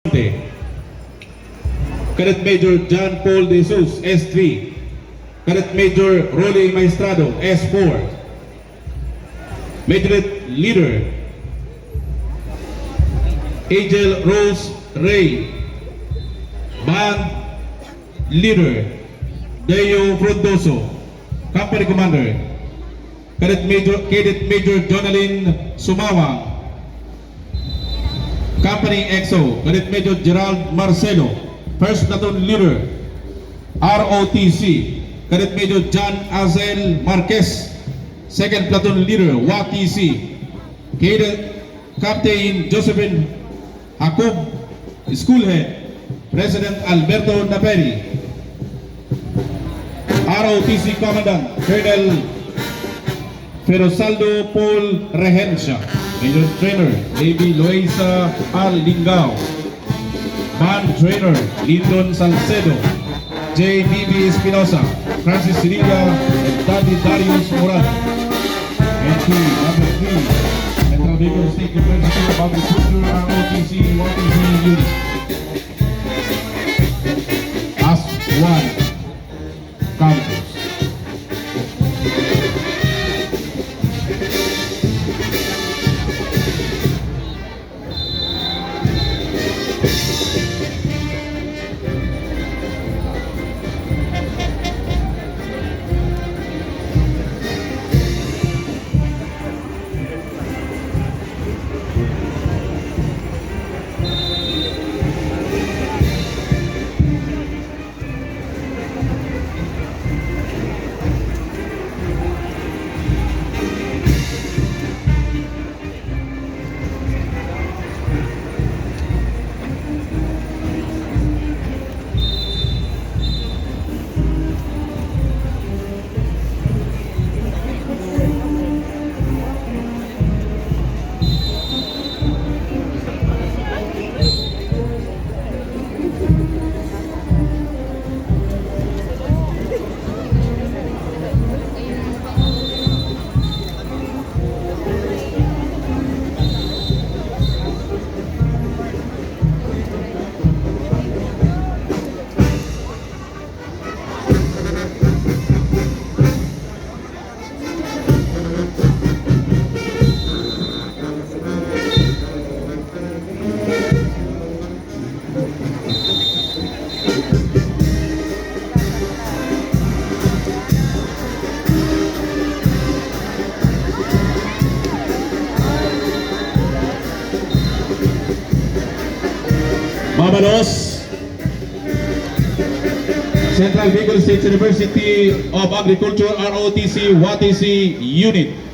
Cadet Major John Paul De Jesus, S3. Cadet Major Rolly Maestrado, S4. Majorette Leader Angel Rose Ray. Band Leader Deo Frondoso. Company Commander Cadet Major Jonalyn Sumawang. Company EXO Cadet Major Gerald Marcelo. First Platoon Leader ROTC Cadet Major John Azel Marquez. Second Platoon Leader WATC Cadet Captain Josephine Jacob. School Head President Alberto Naperi. ROTC Commandant Colonel Ferosaldo Paul Regencia. Major Trainer Lady Loisa R. Lingao. Band Trainer Lyndon Salcedo, J.B.B. Espinosa, Francis Sirilla, and Daddy Darius Moran. Entry number 3, Central Bicol State University of Agriculture ROTC Unit. As one campus. Mabalos, Central Bicol State University of Agriculture ROTC WATC Unit.